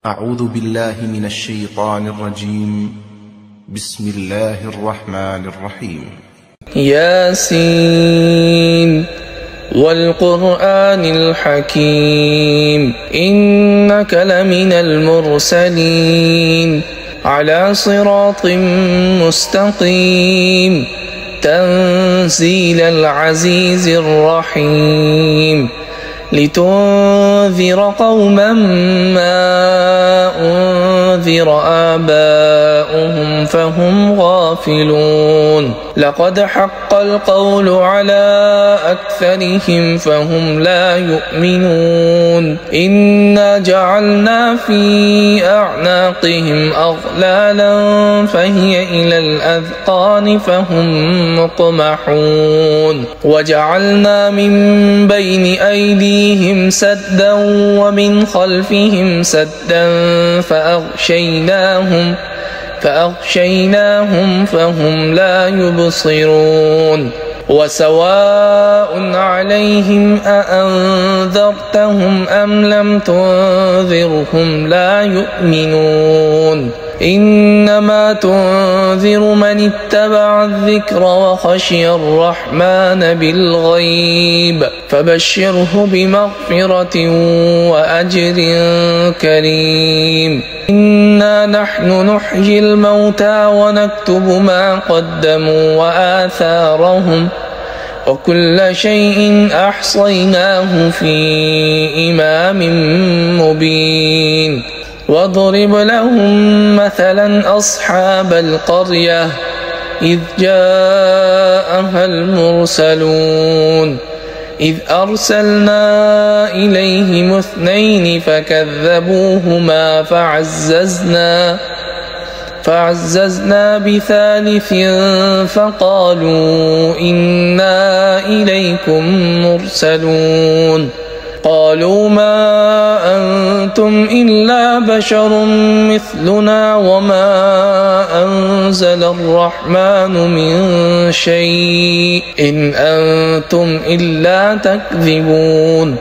أعوذ بالله من الشيطان الرجيم. بسم الله الرحمن الرحيم. ياسين والقرآن الحكيم إنك لمن المرسلين على صراط مستقيم تنزيل العزيز الرحيم لتنذر قوما ما أنذر آباؤهم فهم غافلون لقد حق القول على أكثرهم فهم لا يؤمنون إنا جعلنا في أعناقهم أغلالا فهي إلى الأذقان فهم مقمحون وجعلنا من بين أيديهم سدا ومن خلفهم سدا فأغشيناهم فهم لا يبصرون وسواء عليهم أأنذرتهم أم لم تنذرهم لا يؤمنون إنما تنذر من اتبع الذكر وخشي الرحمن بالغيب فبشره بمغفرة وأجر كريم إنا نحن نحيي الموتى ونكتب ما قدموا وآثارهم وكل شيء أحصيناه في إمام مبين واضرب لهم مثلا أصحاب القرية إذ جاءها المرسلون إذ أرسلنا إليهم اثنين فكذبوهما فعززنا بثالث فقالوا إنا إليكم مرسلون قالوا ما أنتم إلا بشر مثلنا وما أنزل الرحمن من شيء إن أنتم إلا تكذبون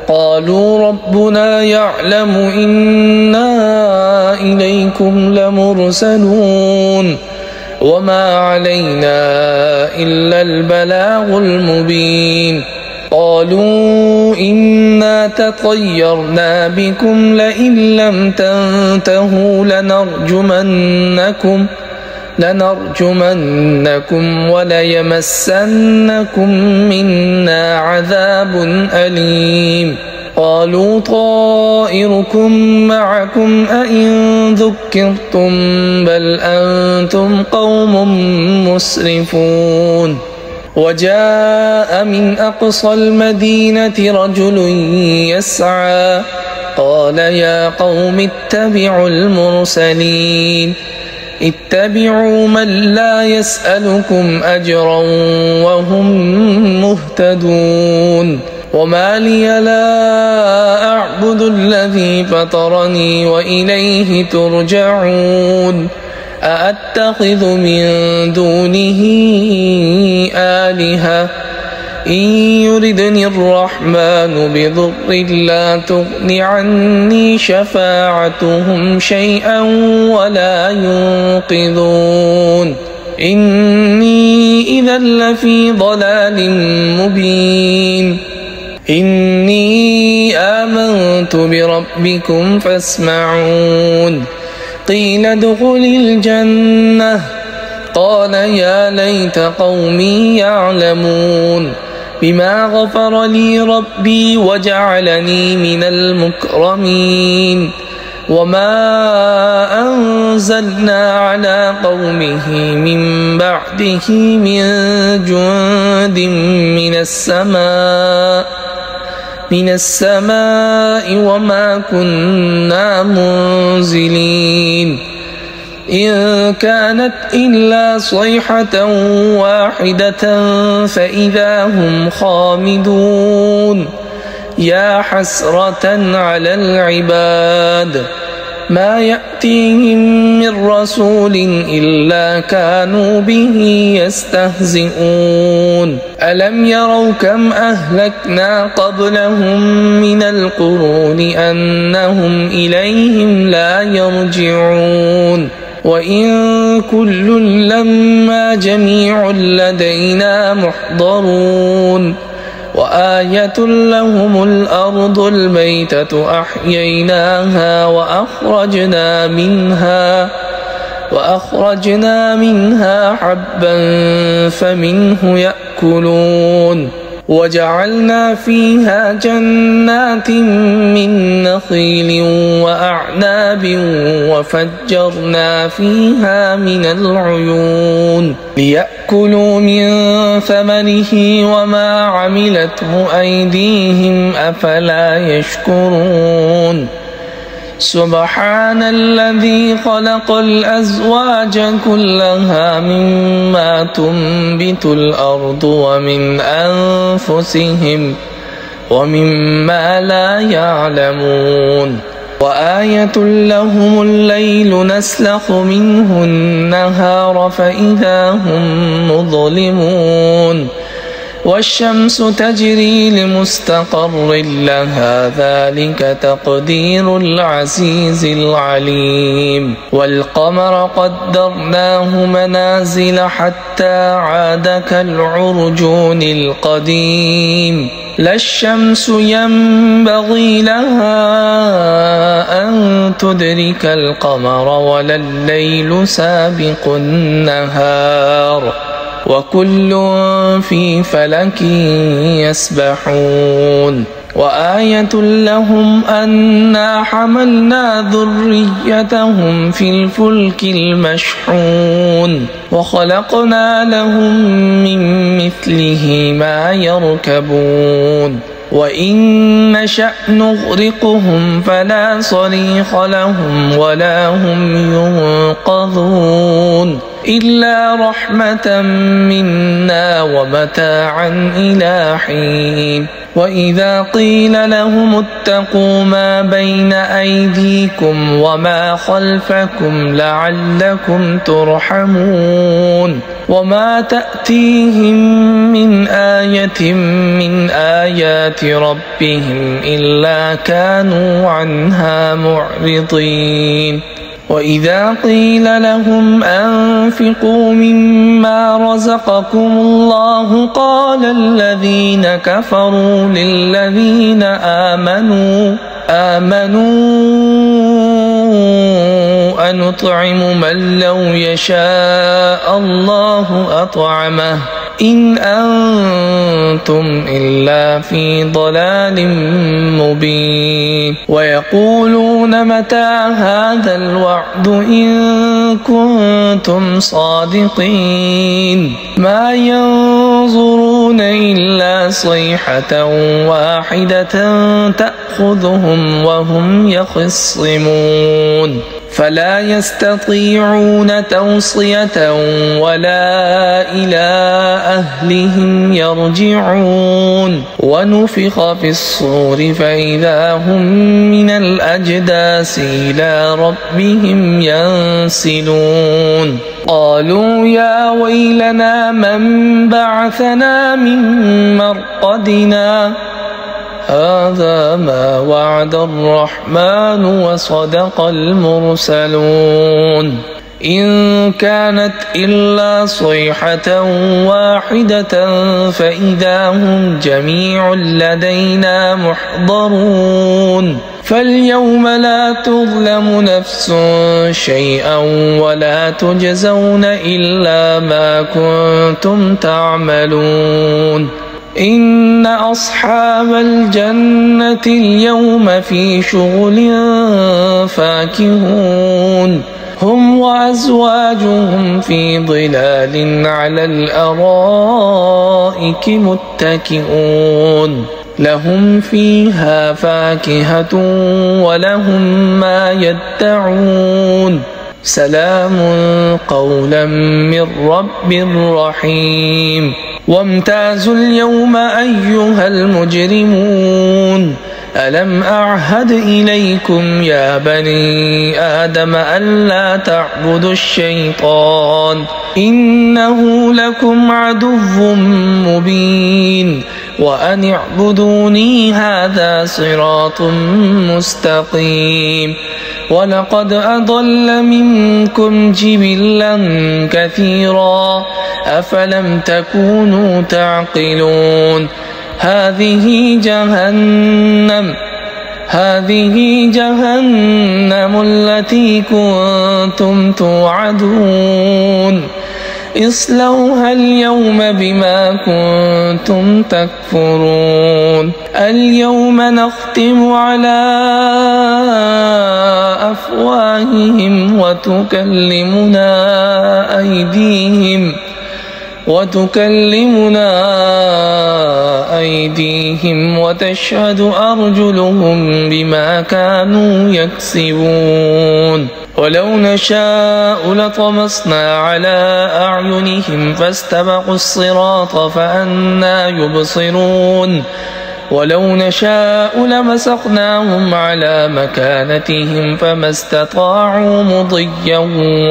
قالوا ربنا يعلم إنا إليكم لمرسلون وما علينا إلا البلاغ المبين قالوا إنا تطيرنا بكم لئن لم تنتهوا لنرجمنكم وليمسنكم منا عذاب أليم قالوا طائركم معكم أئن ذكرتم بل أنتم قوم مسرفون وجاء من أقصى المدينة رجل يسعى قال يا قوم اتبعوا المرسلين اتبعوا من لا يسألكم أجرا وهم مهتدون وما لي لا أعبد الذي فطرني وإليه ترجعون أأتخذ من دونه آلهة إن يردني الرحمن بضر لا تغن عني شفاعتهم شيئا ولا ينقذون إني إذا لفي ضلال مبين إني آمنت بربكم فاسمعون قيل ادخل الجنة قال يا ليت قومي يعلمون بما غفر لي ربي وجعلني من المكرمين وما أنزلنا على قومه من بعده من جند من السماء وما كنا منزلين إن كانت إلا صيحة واحدة فإذا هم خامدون يا حسرة على العباد ما يأتيهم من رسول إلا كانوا به يستهزئون ألم يروا كم أهلكنا قبلهم من القرون أنهم إليهم لا يرجعون وإن كل لما جميع لدينا محضرون وآية لهم الأرض الميتة أحييناها وأخرجنا منها حبا فمنه يأكلون وجعلنا فيها جنات من نخيل وأعناب وفجرنا فيها من العيون ليأكلوا من ثمره وما عملته أيديهم أفلا يشكرون سبحان الذي خلق الأزواج كلها مما تنبت الأرض ومن أنفسهم ومما لا يعلمون وآية لهم الليل نسلخ منه النهار فإذا هم مظلمون والشمس تجري لمستقر لها ذلك تقدير العزيز العليم والقمر قدرناه منازل حتى عاد كالعرجون القديم لا الشمس ينبغي لها أن تدرك القمر ولا الليل سابق النهار وكل في فلك يسبحون وآية لهم أنا حملنا ذريتهم في الفلك المشحون وخلقنا لهم من مثله ما يركبون وإن نشأ نغرقهم فلا صريخ لهم ولا هم ينقذون إلا رحمة منا ومتاعا إلى حين وإذا قيل لهم اتقوا ما بين أيديكم وما خلفكم لعلكم ترحمون وما تأتيهم من آية من آيات ربهم إلا كانوا عنها معرضين وإذا قيل لهم أنفقوا مما رزقكم الله قال الذين كفروا للذين آمنوا أنطعم من لو يشاء الله أطعمه إن أنتم إلا في ضلال مبين ويقولون متى هذا الوعد إن كنتم صادقين ما ينظرون إلا صيحة واحدة تأخذهم وهم يخصمون فلا يستطيعون توصية ولا إلى أهلهم يرجعون ونفخ في الصور فإذا هم من الأجداث إلى ربهم ينسلون قالوا يا ويلنا من بعثنا من مرقدنا هذا ما وعد الرحمن وصدق المرسلون إن كانت إلا صيحة واحدة فإذا هم جميع لدينا محضرون فاليوم لا تظلم نفس شيئا ولا تجزون إلا ما كنتم تعملون إن أصحاب الجنة اليوم في شغل فاكهون هم وأزواجهم في ظلال على الأرائك متكئون لهم فيها فاكهة ولهم ما يدعون سلام قولا من رب رحيم وامتازوا اليوم أيها المجرمون ألم أعهد إليكم يا بني آدم ألا تعبدوا الشيطان إنه لكم عدو مبين وأن اعبدوني هذا صراط مستقيم ولقد أضل منكم جبلا كثيرا أفلم تكونوا تعقلون هذه جهنم التي كنتم توعدون اصلوها اليوم بما كنتم تكفرون اليوم نختم على أفواههم وتكلمنا أيديهم وتشهد أرجلهم بما كانوا يكسبون ولو نشاء لطمسنا على أعينهم فاستبقوا الصراط فأنى يبصرون ولو نشاء لمسخناهم على مكانتهم فما استطاعوا مضيا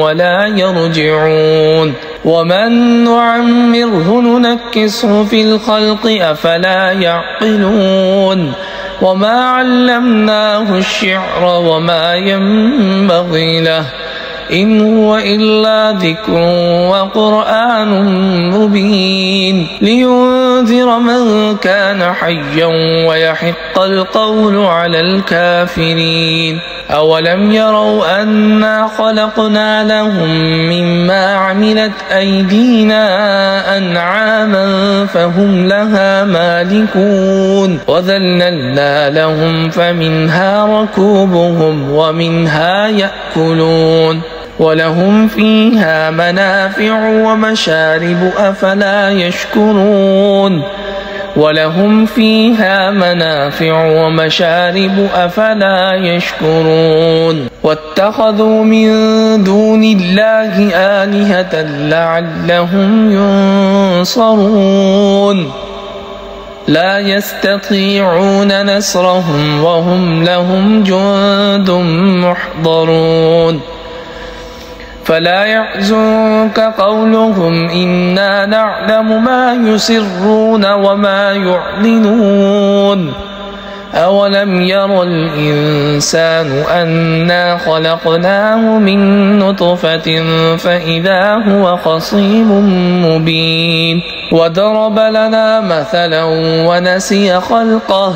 ولا يرجعون ومن نعمره ننكسه في الخلق أفلا يعقلون وما علمناه الشعر وما ينبغي له إن هو إلا ذكر وقرآن مبين لينذر من كان حيا ويحق القول على الكافرين أولم يروا أنا خلقنا لهم مما عملت أيدينا أنعاما فهم لها مالكون وذللنا لهم فمنها ركوبهم ومنها يأكلون ولهم فيها منافع ومشارب أفلا يشكرون ولهم فيها منافع ومشارب أفلا يشكرون واتخذوا من دون الله آلهة لعلهم ينصرون لا يستطيعون نصرهم وهم لهم جند محضرون فلا يحزنك قولهم إنا نعلم ما يسرون وما يعلنون أولم ير الإنسان أنا خلقناه من نطفة فإذا هو خصيم مبين وضرب لنا مثلا ونسي خلقه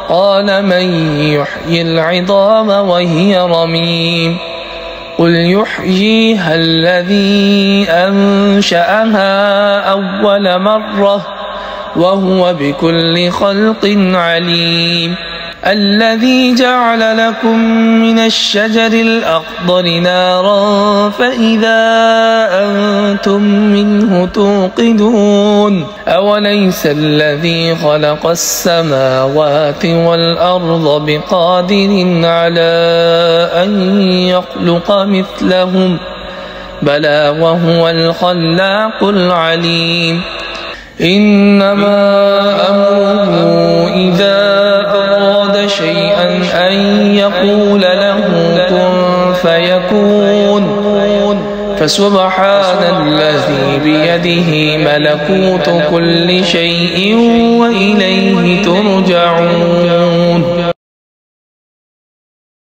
قال من يحيي العظام وهي رميم قل يحييها الذي أنشأها أول مرة وهو بكل خلق عليم الذي جعل لكم من الشجر الأخضر نارا فإذا أنتم منه توقدون أوليس الذي خلق السماوات والأرض بقادر على أن يخلق مثلهم بلى وهو الخلاق العليم إنما أمره إذا أراد شيئا أن يقول له كن فيكون فسبحان الذي بيده ملكوت كل شيء وإليه ترجعون